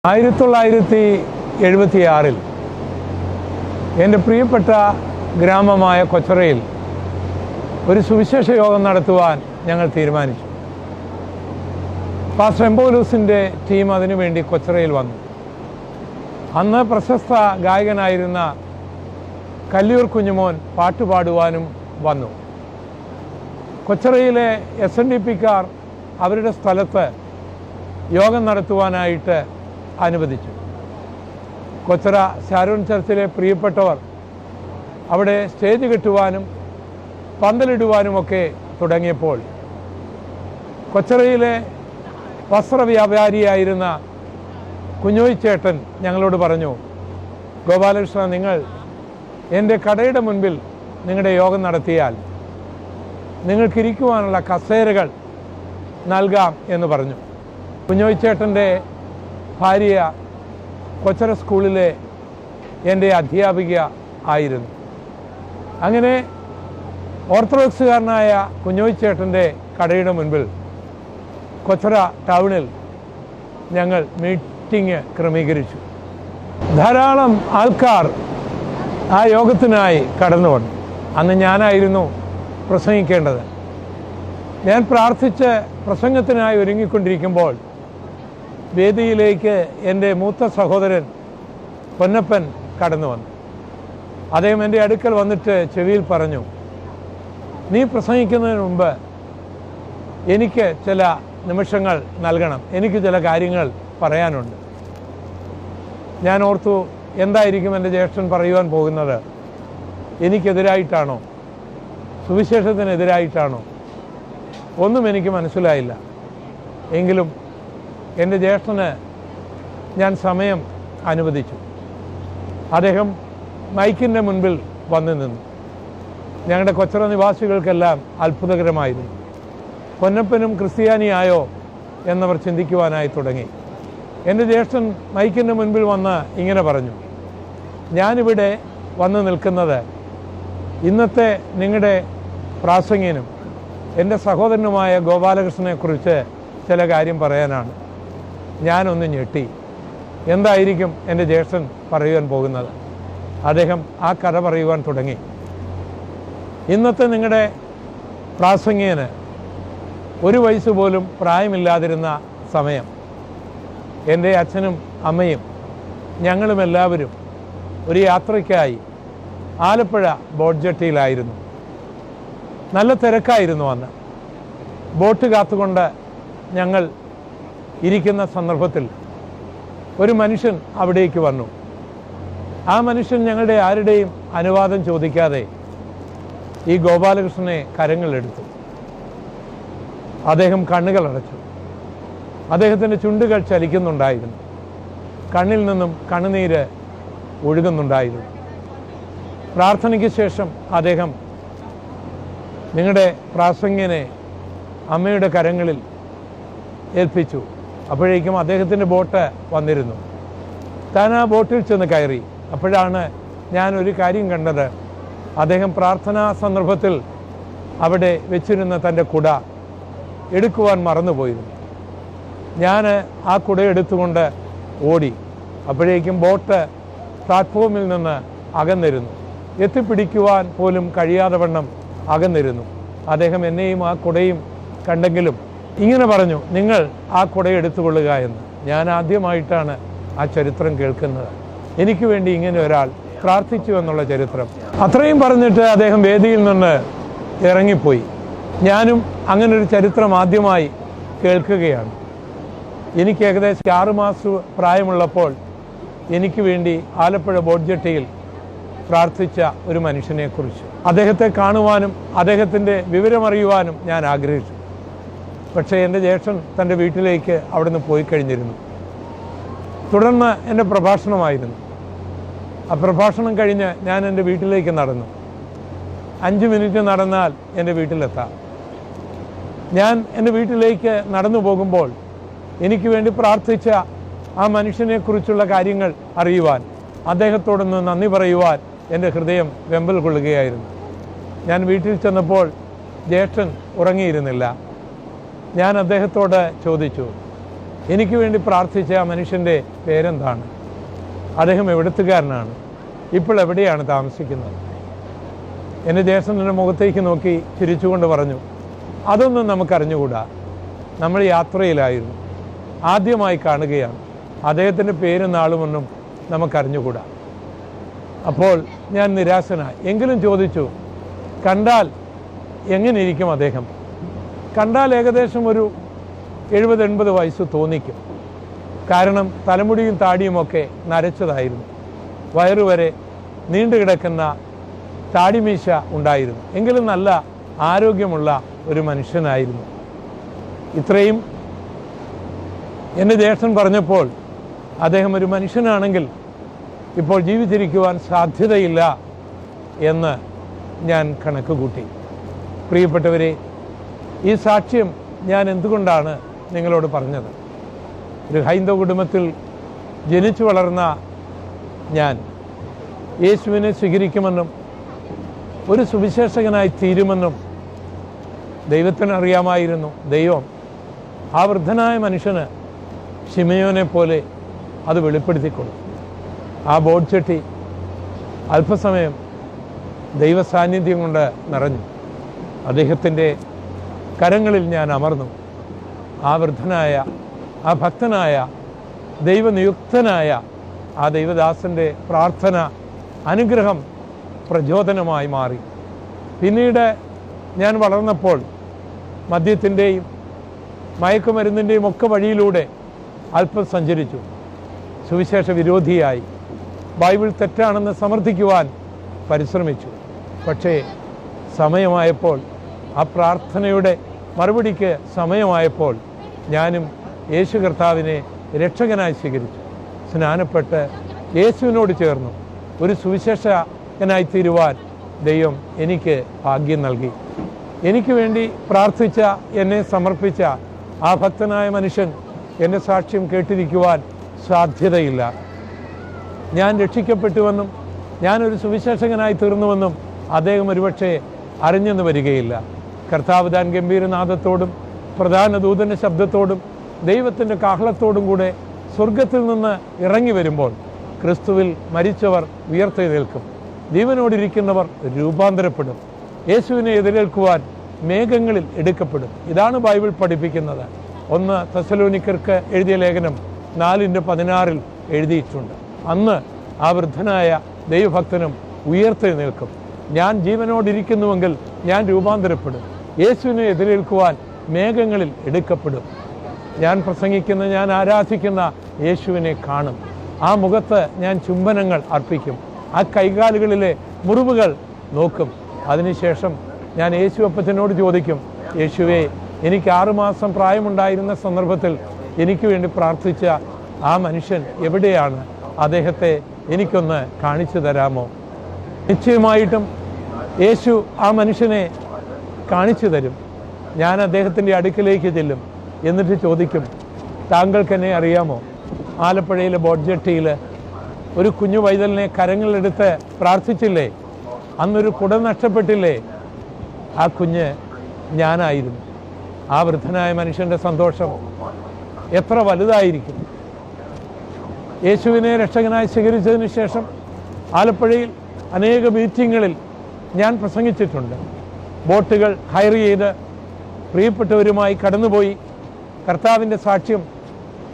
1976 എൻ്റെ പ്രിയപ്പെട്ട ഗ്രാമമായ കൊച്ചറയിൽ ഒരു സുവിശേഷ യോഗം നടത്തുവാൻ ഞങ്ങൾ തീരുമാനിച്ചു. പാസ്റ്റർ എംപോലൂസിൻ്റെ ടീം അതിനുവേണ്ടി കൊച്ചറയിൽ വന്നു. അന്ന് പ്രശസ്ത ഗായകനായിരുന്ന കല്ലിയൂർ കുഞ്ഞുമോൻ പാട്ടുപാടുവാനും വന്നു. കൊച്ചറയിലെ SNDPക്കാർ അവരുടെ സ്ഥലത്ത് യോഗം നടത്തുവാനായിട്ട് അനുവദിച്ചു. കൊച്ചറ ശാരോൺ ചർച്ചിലെ പ്രിയപ്പെട്ടവർ അവിടെ സ്റ്റേജ് കെട്ടുവാനും പന്തലിടുവാനുമൊക്കെ തുടങ്ങിയപ്പോൾ കൊച്ചറയിലെ വസ്ത്രവ്യാപാരിയായിരുന്ന കുഞ്ഞോയി ചേട്ടൻ ഞങ്ങളോട് പറഞ്ഞു, ഗോപാലകൃഷ്ണ, നിങ്ങൾ എൻ്റെ കടയുടെ മുൻപിൽ നിങ്ങളുടെ യോഗം നടത്തിയാൽ നിങ്ങൾക്കിരിക്കുവാനുള്ള കസേരകൾ നൽകാം എന്ന് പറഞ്ഞു. കുഞ്ഞോയി ചേട്ടൻ്റെ ഭാര്യ കൊച്ചറ സ്കൂളിലെ എൻ്റെ അധ്യാപിക ആയിരുന്നു. അങ്ങനെ ഓർത്തഡോക്സുകാരനായ കുഞ്ഞോയി ചേട്ടൻ്റെ കടയുടെ മുൻപിൽ കൊച്ചറ ടൗണിൽ ഞങ്ങൾ മീറ്റിംഗ് ക്രമീകരിച്ചു. ധാരാളം ആൾക്കാർ ആ യോഗത്തിനായി കടന്നു വന്നു. അന്ന് ഞാനായിരുന്നു പ്രസംഗിക്കേണ്ടത്. ഞാൻ പ്രാർത്ഥിച്ച് പ്രസംഗത്തിനായി ഒരുങ്ങിക്കൊണ്ടിരിക്കുമ്പോൾ വേദിയിലേക്ക് എൻ്റെ മൂത്ത സഹോദരൻ പൊന്നപ്പൻ കടന്നു വന്നു. അദ്ദേഹം എൻ്റെ അടുക്കൽ വന്നിട്ട് ചെവിയിൽ പറഞ്ഞു, നീ പ്രസംഗിക്കുന്നതിന് മുമ്പ് എനിക്ക് ചില നിമിഷങ്ങൾ നൽകണം, എനിക്ക് ചില കാര്യങ്ങൾ പറയാനുണ്ട്. ഞാൻ ഓർത്തു, എന്തായിരിക്കും എൻ്റെ ജ്യേഷ്ഠൻ പറയുവാൻ പോകുന്നത്? എനിക്കെതിരായിട്ടാണോ, സുവിശേഷത്തിനെതിരായിട്ടാണോ? ഒന്നും എനിക്ക് മനസ്സിലായില്ല. എങ്കിലും എൻ്റെ ജ്യേഷ്ഠന് ഞാൻ സമയം അനുവദിച്ചു. അദ്ദേഹം മൈക്കിൻ്റെ മുൻപിൽ വന്നു നിന്നു. ഞങ്ങളുടെ കൊച്ചറ നിവാസികൾക്കെല്ലാം അത്ഭുതകരമായിരുന്നു. പൊന്നപ്പനും ക്രിസ്ത്യാനിയായോ എന്നവർ ചിന്തിക്കുവാനായി തുടങ്ങി. എൻ്റെ ജ്യേഷ്ഠൻ മൈക്കിൻ്റെ മുൻപിൽ വന്ന് ഇങ്ങനെ പറഞ്ഞു, ഞാനിവിടെ വന്ന് നിൽക്കുന്നത് ഇന്നത്തെ നിങ്ങളുടെ പ്രാസംഗികനും എൻ്റെ സഹോദരനുമായ ഗോപാലകൃഷ്ണനെക്കുറിച്ച് ചില കാര്യം പറയാനാണ്. ഞാനൊന്ന് ഞെട്ടി. എന്തായിരിക്കും എൻ്റെ ജ്യേഷ്ഠൻ പറയുവാൻ പോകുന്നത്? അദ്ദേഹം ആ കഥ പറയുവാൻ തുടങ്ങി. ഇന്നത്തെ നിങ്ങളുടെ പ്രാസംഗികന് 1 വയസ്സ് പോലും പ്രായമില്ലാതിരുന്ന സമയം എൻ്റെ അച്ഛനും അമ്മയും ഞങ്ങളും എല്ലാവരും ഒരു യാത്രയ്ക്കായി ആലപ്പുഴ ബോട്ട് ജെട്ടിയിലായിരുന്നു. നല്ല തിരക്കായിരുന്നു അന്ന്. ബോട്ട് കാത്തുകൊണ്ട് ഞങ്ങൾ ഇരിക്കുന്ന സന്ദർഭത്തിൽ ഒരു മനുഷ്യൻ അവിടേക്ക് വന്നു. ആ മനുഷ്യൻ ഞങ്ങളുടെ ആരുടെയും അനുവാദം ചോദിക്കാതെ ഈ ഗോപാലകൃഷ്ണനെ കരങ്ങളെടുത്തു. അദ്ദേഹം കണ്ണുകൾ അടച്ചു. അദ്ദേഹത്തിൻ്റെ ചുണ്ടുകൾ ചലിക്കുന്നുണ്ടായിരുന്നു. കണ്ണിൽ നിന്നും കണ്ണുനീര് ഒഴുകുന്നുണ്ടായിരുന്നു. പ്രാർത്ഥനയ്ക്ക് ശേഷം അദ്ദേഹം നിങ്ങളുടെ പ്രാസംഗികനെ അമ്മയുടെ കരങ്ങളിൽ ഏൽപ്പിച്ചു. അപ്പോഴേക്കും അദ്ദേഹത്തിൻ്റെ ബോട്ട് വന്നിരുന്നു. താൻ ആ ബോട്ടിൽ ചെന്ന് കയറി. അപ്പോഴാണ് ഞാൻ ഒരു കാര്യം കണ്ടത്. അദ്ദേഹം പ്രാർത്ഥനാ സന്ദർഭത്തിൽ അവിടെ വെച്ചിരുന്ന തൻ്റെ കുട എടുക്കുവാൻ മറന്നുപോയിരുന്നു. ഞാൻ ആ കുട എടുത്തുകൊണ്ട് ഓടി. അപ്പോഴേക്കും ബോട്ട് പ്ലാറ്റ്ഫോമിൽ നിന്ന് അകന്നിരുന്നു. എത്തിപ്പിടിക്കുവാൻ പോലും കഴിയാതെ വണ്ണം അകന്നിരുന്നു. അദ്ദേഹം എന്നെയും ആ കുടയും കണ്ടെങ്കിലും ഇങ്ങനെ പറഞ്ഞു, നിങ്ങൾ ആ കുട എടുത്തുകൊള്ളുക എന്ന്. ഞാൻ ആദ്യമായിട്ടാണ് ആ ചരിത്രം കേൾക്കുന്നത്. എനിക്ക് വേണ്ടി ഇങ്ങനെ ഒരാൾ പ്രാർത്ഥിച്ചു എന്നുള്ള ചരിത്രം. അത്രയും പറഞ്ഞിട്ട് അദ്ദേഹം വേദിയിൽ നിന്ന് ഇറങ്ങിപ്പോയി. ഞാനും അങ്ങനൊരു ചരിത്രം ആദ്യമായി കേൾക്കുകയാണ്. എനിക്ക് ഏകദേശം 6 മാസം പ്രായമുള്ളപ്പോൾ എനിക്ക് വേണ്ടി ആലപ്പുഴ ബോട്ട് ജെട്ടിയിൽ പ്രാർത്ഥിച്ച ഒരു മനുഷ്യനെക്കുറിച്ച് അദ്ദേഹത്തെ കാണുവാനും അദ്ദേഹത്തിൻ്റെ വിവരമറിയുവാനും ഞാൻ ആഗ്രഹിച്ചു. പക്ഷേ എൻ്റെ ജ്യേഷ്ഠൻ തൻ്റെ വീട്ടിലേക്ക് അവിടുന്ന് പോയി കഴിഞ്ഞിരുന്നു. തുടർന്ന് എൻ്റെ പ്രഭാഷണമായിരുന്നു. ആ പ്രഭാഷണം കഴിഞ്ഞ് ഞാൻ എൻ്റെ വീട്ടിലേക്ക് നടന്നു. 5 മിനിറ്റ് നടന്നാൽ എൻ്റെ വീട്ടിലെത്താം. ഞാൻ എൻ്റെ വീട്ടിലേക്ക് നടന്നു പോകുമ്പോൾ എനിക്ക് വേണ്ടി പ്രാർത്ഥിച്ച ആ മനുഷ്യനെക്കുറിച്ചുള്ള കാര്യങ്ങൾ അറിയുവാൻ, അദ്ദേഹത്തോടൊന്ന് നന്ദി പറയുവാൻ എൻ്റെ ഹൃദയം വെമ്പൽ കൊള്ളുകയായിരുന്നു. ഞാൻ വീട്ടിൽ ചെന്നപ്പോൾ ജ്യേഷ്ഠൻ ഉറങ്ങിയിരുന്നില്ല. ഞാൻ അദ്ദേഹത്തോട് ചോദിച്ചു, എനിക്ക് വേണ്ടി പ്രാർത്ഥിച്ച ആ മനുഷ്യൻ്റെ പേരെന്താണ്? അദ്ദേഹം എവിടത്തുകാരനാണ്? ഇപ്പോൾ എവിടെയാണ് താമസിക്കുന്നത്? എൻ്റെ ജ്യേഷ്ഠൻ്റെ മുഖത്തേക്ക് നോക്കി ചിരിച്ചുകൊണ്ട് പറഞ്ഞു, അതൊന്നും നമുക്കറിഞ്ഞുകൂടാ. നമ്മൾ യാത്രയിലായിരുന്നു, ആദ്യമായി കാണുകയാണ്. അദ്ദേഹത്തിൻ്റെ പേരും നാളുമൊന്നും നമുക്കറിഞ്ഞുകൂടാ. അപ്പോൾ ഞാൻ നിരാശനായി. എങ്കിലും ചോദിച്ചു, കണ്ടാൽ എങ്ങനെ ഇരിക്കും അദ്ദേഹം? കണ്ടാൽ ഏകദേശം ഒരു 70-80 വയസ്സ് തോന്നിക്കും. കാരണം തലമുടിയും താടിയുമൊക്കെ നരച്ചതായിരുന്നു. വയറുവരെ നീണ്ടുകിടക്കുന്ന താടിമീശ ഉണ്ടായിരുന്നു. എങ്കിലും നല്ല ആരോഗ്യമുള്ള ഒരു മനുഷ്യനായിരുന്നു. ഇത്രയും എൻ്റെ ജ്യേഷ്ഠൻ പറഞ്ഞപ്പോൾ അദ്ദേഹം ഒരു മനുഷ്യനാണെങ്കിൽ ഇപ്പോൾ ജീവിച്ചിരിക്കുവാൻ സാധ്യതയില്ല എന്ന് ഞാൻ കണക്ക് കൂട്ടി. പ്രിയപ്പെട്ടവരെ, ഈ സാക്ഷ്യം ഞാൻ എന്തുകൊണ്ടാണ് നിങ്ങളോട് പറഞ്ഞത്? ഒരു ഹൈന്ദവ കുടുംബത്തിൽ ജനിച്ചു വളർന്ന ഞാൻ യേശുവിനെ സ്വീകരിക്കുമെന്നും ഒരു സുവിശേഷകനായി തീരുമെന്നും ദൈവത്തിന് അറിയാമായിരുന്നു. ദൈവം ആ വൃദ്ധനായ മനുഷ്യന് ശിമയോനെ പോലെ അത് വെളിപ്പെടുത്തിക്കൊള്ളു. ആ ബോട്ട് ചട്ടി അല്പസമയം ദൈവ സാന്നിധ്യം കൊണ്ട് നിറഞ്ഞു. അദ്ദേഹത്തിൻ്റെ കരങ്ങളിൽ ഞാൻ അമർന്നു. ആ വൃദ്ധനായ, ആ ഭക്തനായ, ദൈവനിയുക്തനായ ആ ദൈവദാസൻ്റെ പ്രാർത്ഥന, അനുഗ്രഹം പ്രചോദനമായി മാറി. പിന്നീട് ഞാൻ വളർന്നപ്പോൾ മദ്യത്തിൻ്റെയും മയക്കുമരുന്നിൻ്റെയും ഒക്കെ വഴിയിലൂടെ അല്പം സഞ്ചരിച്ചു. സുവിശേഷ വിരോധിയായി ബൈബിൾ തെറ്റാണെന്ന് സമർത്ഥിക്കുവാൻ പരിശ്രമിച്ചു. പക്ഷേ സമയമായപ്പോൾ, ആ പ്രാർത്ഥനയുടെ മറുപടിക്ക് സമയമായപ്പോൾ ഞാനും യേശു കർത്താവിനെ രക്ഷകനായി സ്വീകരിച്ചു. സ്നാനപ്പെട്ട് യേശുവിനോട് ചേർന്നു. ഒരു സുവിശേഷകനായി തീരുവാൻ ദൈവം എനിക്ക് ഭാഗ്യം നൽകി. എനിക്ക് വേണ്ടി പ്രാർത്ഥിച്ച, എന്നെ സമർപ്പിച്ച ആ ഭക്തനായ മനുഷ്യൻ എൻ്റെ സാക്ഷ്യം കേട്ടിരിക്കുവാൻ സാധ്യതയില്ല. ഞാൻ രക്ഷിക്കപ്പെട്ടുവെന്നും ഞാനൊരു സുവിശേഷകനായി തീർന്നുവെന്നും അദ്ദേഹം ഒരുപക്ഷെ അറിഞ്ഞെന്ന് വരികയില്ല. കർത്താവ് താൻ ഗംഭീരനാദത്തോടും പ്രധാന ദൂതൻ്റെ ശബ്ദത്തോടും ദൈവത്തിൻ്റെ കാഹളത്തോടും കൂടെ സ്വർഗത്തിൽ നിന്ന് ഇറങ്ങി വരുമ്പോൾ ക്രിസ്തുവിൽ മരിച്ചവർ ഉയർത്തെഴുന്നേൽക്കും. ജീവനോടിരിക്കുന്നവർ രൂപാന്തരപ്പെടും. യേശുവിനെ എതിരേൽക്കുവാൻ മേഘങ്ങളിൽ എടുക്കപ്പെടും. ഇതാണ് ബൈബിൾ പഠിപ്പിക്കുന്നത്. 1 തെസ്സലോനിക്കർക്ക് എഴുതിയ ലേഖനം 4:16 എഴുതിയിട്ടുണ്ട്. അന്ന് ആ വൃദ്ധനായ ദൈവഭക്തനും ഉയർത്തെഴുന്നേൽക്കും. ഞാൻ ജീവനോടിരിക്കുന്നുവെങ്കിൽ ഞാൻ രൂപാന്തരപ്പെടും. യേശുവിനെ എതിരേൽക്കുവാൻ മേഘങ്ങളിൽ എടുക്കപ്പെടും. ഞാൻ പ്രസംഗിക്കുന്ന, ഞാൻ ആരാധിക്കുന്ന യേശുവിനെ കാണും. ആ മുഖത്ത് ഞാൻ ചുംബനങ്ങൾ അർപ്പിക്കും. ആ കൈകാലുകളിലെ മുറിവുകൾ നോക്കും. അതിനുശേഷം ഞാൻ യേശു അപ്പച്ചനോട് ചോദിക്കും, യേശുവേ, എനിക്ക് 6 മാസം പ്രായമുണ്ടായിരുന്ന സന്ദർഭത്തിൽ എനിക്ക് വേണ്ടി പ്രാർത്ഥിച്ച ആ മനുഷ്യൻ എവിടെയാണ്? അദ്ദേഹത്തെ എനിക്കൊന്ന് കാണിച്ചു തരാമോ? നിശ്ചയമായിട്ടും യേശു ആ മനുഷ്യനെ കാണിച്ചു തരും. ഞാൻ അദ്ദേഹത്തിൻ്റെ അടുക്കിലേക്ക് ചെല്ലും. എന്നിട്ട് ചോദിക്കും, താങ്കൾക്ക് എന്നെ അറിയാമോ? ആലപ്പുഴയിലെ ബോട്ട് ജെട്ടിയിൽ ഒരു കുഞ്ഞു പൈതലിനെ കരങ്ങളിലെടുത്ത് പ്രാർത്ഥിച്ചില്ലേ? അന്നൊരു കുടം നഷ്ടപ്പെട്ടില്ലേ? ആ കുഞ്ഞ് ഞാനായിരുന്നു. ആ വൃദ്ധനായ മനുഷ്യൻ്റെ സന്തോഷം എത്ര വലുതായിരിക്കും! യേശുവിനെ രക്ഷകനായി സ്വീകരിച്ചതിന് ശേഷം ആലപ്പുഴയിൽ അനേക മീറ്റിങ്ങുകളിൽ ഞാൻ പ്രസംഗിച്ചിട്ടുണ്ട്. ബോട്ടുകൾ ഹയർ ചെയ്ത് പ്രിയപ്പെട്ടവരുമായി കടന്നുപോയി കർത്താവിൻ്റെ സാക്ഷ്യം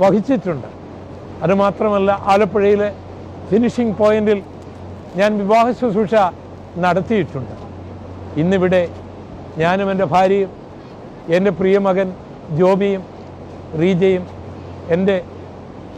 വഹിച്ചിട്ടുണ്ട്. അതുമാത്രമല്ല, ആലപ്പുഴയിലെ ഫിനിഷിംഗ് പോയിന്റിൽ ഞാൻ വിവാഹ ശുശ്രൂഷ നടത്തിയിട്ടുണ്ട്. ഇന്നിവിടെ ഞാനും എൻ്റെ ഭാര്യയും എൻ്റെ പ്രിയമകൻ ജോബിയും റീജയും എൻ്റെ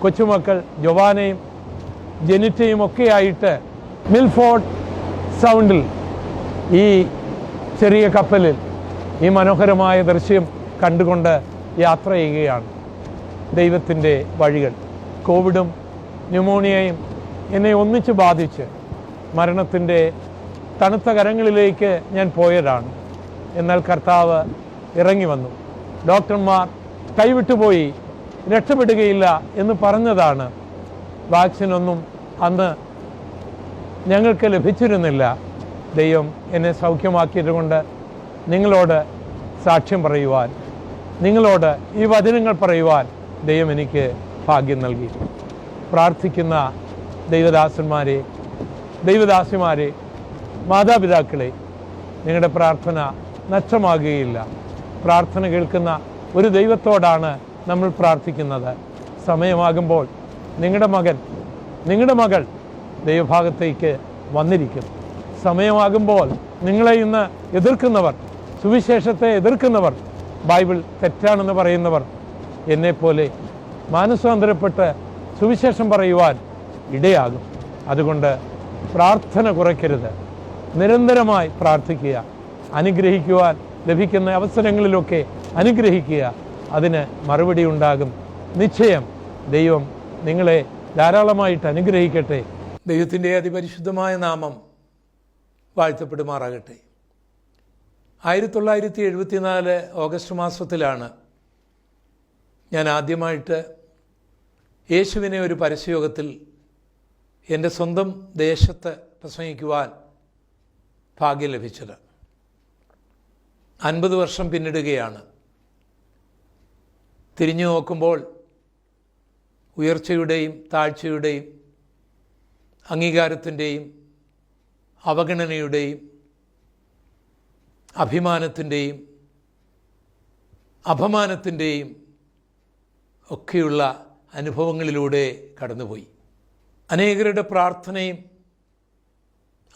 കൊച്ചുമക്കൾ ജൊവാനയും ജെനിറ്റയും ഒക്കെയായിട്ട് മിൽഫോർഡ് സൗണ്ടിൽ ഈ ചെറിയ കപ്പലിൽ ഈ മനോഹരമായ ദൃശ്യം കണ്ടുകൊണ്ട് യാത്ര ചെയ്യുകയാണ്. ദൈവത്തിൻ്റെ വഴികൾ. കോവിഡും ന്യൂമോണിയയും എന്നെ ഒന്നിച്ച് ബാധിച്ച് മരണത്തിൻ്റെ തണുത്ത കരങ്ങളിലേക്ക് ഞാൻ പോയതാണ്. എന്നാൽ കർത്താവ് ഇറങ്ങി വന്നു. ഡോക്ടർമാർ കൈവിട്ടുപോയി, രക്ഷപ്പെടുകയില്ല എന്ന് പറഞ്ഞതാണ്. വാക്സിനൊന്നും അന്ന് ഞങ്ങൾക്ക് ലഭിച്ചിരുന്നില്ല. ദൈവം എന്നെ സൗഖ്യമാക്കിയതുകൊണ്ട് നിങ്ങളോട് സാക്ഷ്യം പറയുവാൻ, നിങ്ങളോട് ഈ വചനങ്ങൾ പറയുവാൻ ദൈവം എനിക്ക് ഭാഗ്യം നൽകി. പ്രാർത്ഥിക്കുന്ന ദൈവദാസന്മാരെ, ദൈവദാസിമാരെ, മാതാപിതാക്കളെ, നിങ്ങളുടെ പ്രാർത്ഥന നഷ്ടമാകുകയില്ല. പ്രാർത്ഥന കേൾക്കുന്ന ഒരു ദൈവത്തോടാണ് നമ്മൾ പ്രാർത്ഥിക്കുന്നത്. സമയമാകുമ്പോൾ നിങ്ങളുടെ മകൻ, നിങ്ങളുടെ മകൾ ദൈവഭാഗത്തേക്ക് വന്നിരിക്കും. സമയമാകുമ്പോൾ നിങ്ങളെ ഇന്ന് എതിർക്കുന്നവർ, സുവിശേഷത്തെ എതിർക്കുന്നവർ, ബൈബിൾ തെറ്റാണെന്ന് പറയുന്നവർ എന്നെപ്പോലെ മാനസാന്തരപ്പെട്ട് സുവിശേഷം പറയുവാൻ ഇടയാകും. അതുകൊണ്ട് പ്രാർത്ഥന കുറയ്ക്കരുത്. നിരന്തരമായി പ്രാർത്ഥിക്കുക. അനുഗ്രഹിക്കുവാൻ ലഭിക്കുന്ന അവസരങ്ങളിലൊക്കെ അനുഗ്രഹിക്കുക. അതിന് മറുപടി ഉണ്ടാകും. നിശ്ചയം ദൈവം നിങ്ങളെ ധാരാളമായിട്ട് അനുഗ്രഹിക്കട്ടെ. ദൈവത്തിൻ്റെ അതിപരിശുദ്ധമായ നാമം വാഴ്ത്തപ്പെടുമാറാകട്ടെ. 1974 ഓഗസ്റ്റ് മാസത്തിലാണ് ഞാൻ ആദ്യമായിട്ട് യേശുവിനെ ഒരു പരസ്യയോഗത്തിൽ എൻ്റെ സ്വന്തം ദേശത്ത് പ്രസംഗിക്കുവാൻ ഭാഗ്യം ലഭിച്ചത്. 50 വർഷം പിന്നിടുകയാണ്. തിരിഞ്ഞു നോക്കുമ്പോൾ ഉയർച്ചയുടെയും താഴ്ചയുടെയും അംഗീകാരത്തിൻ്റെയും അവഗണനയുടെയും അഭിമാനത്തിൻ്റെയും അപമാനത്തിൻ്റെയും ഒക്കെയുള്ള അനുഭവങ്ങളിലൂടെ കടന്നുപോയി. അനേകരുടെ പ്രാർത്ഥനയും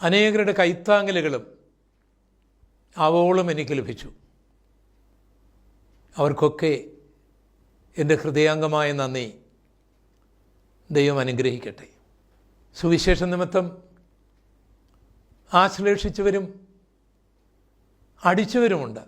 അനേകരുടെ കൈത്താങ്ങലുകളും ആവോളം എനിക്ക് ലഭിച്ചു. അവർക്കൊക്കെ എൻ്റെ ഹൃദയാംഗമായ നന്ദി ദൈവം അനുഗ്രഹിക്കട്ടെ. സുവിശേഷ നിമിത്തം ആശ്ലേഷിച്ചവരും അടിച്ചവരുമുണ്ട്.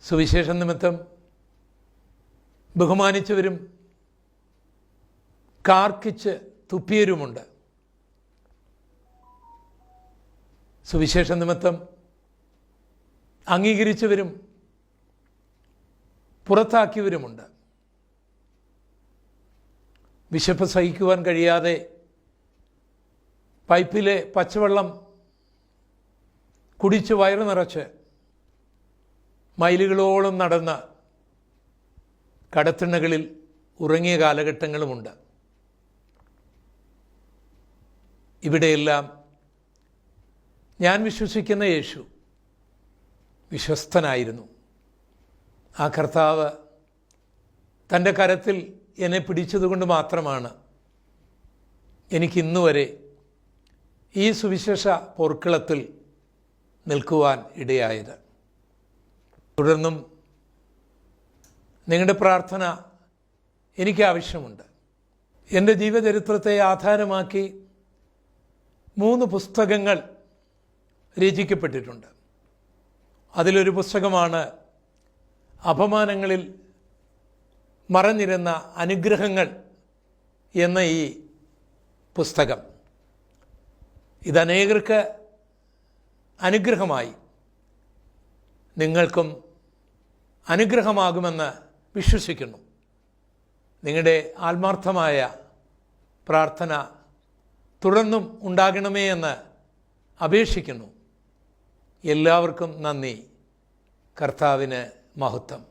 സുവിശേഷ നിമിത്തം ബഹുമാനിച്ചവരും കാർക്കിച്ച് തുപ്പിയവരുമുണ്ട്. സുവിശേഷ നിമിത്തം അംഗീകരിച്ചവരും പുറത്താക്കിയവരുമുണ്ട്. വിശപ്പ് സഹിക്കുവാൻ കഴിയാതെ പൈപ്പിലെ പച്ചവെള്ളം കുടിച്ച് വയറ് നിറച്ച് മൈലുകളോളം നടന്ന് കടത്തിണ്ണകളിൽ ഉറങ്ങിയ കാലഘട്ടങ്ങളുമുണ്ട്. ഇവിടെയെല്ലാം ഞാൻ വിശ്വസിക്കുന്ന യേശു വിശ്വസ്തനായിരുന്നു. ആ കർത്താവ് തൻ്റെ കരത്തിൽ എന്നെ പിടിച്ചതുകൊണ്ട് മാത്രമാണ് എനിക്കിന്നുവരെ ഈ സുവിശേഷ പോർക്കളത്തിൽ നിൽക്കുവാൻ ഇടയായത്. തുടർന്നും നിങ്ങളുടെ പ്രാർത്ഥന എനിക്ക് ആവശ്യമുണ്ട്. എൻ്റെ ജീവചരിത്രത്തെ ആധാരമാക്കി 3 പുസ്തകങ്ങൾ രചിക്കപ്പെട്ടിട്ടുണ്ട്. അതിലൊരു പുസ്തകമാണ് അപമാനങ്ങളിൽ മറഞ്ഞിരുന്ന അനുഗ്രഹങ്ങൾ എന്ന ഈ പുസ്തകം. ഇതനേകർക്ക് അനുഗ്രഹമായി, നിങ്ങൾക്കും അനുഗ്രഹമാകുമെന്ന് വിശ്വസിക്കുന്നു. നിങ്ങളുടെ ആത്മാർത്ഥമായ പ്രാർത്ഥന തുടർന്നും ഉണ്ടാകണമേ എന്ന് അപേക്ഷിക്കുന്നു. എല്ലാവർക്കും നന്ദി. കർത്താവിന് മഹത്വം.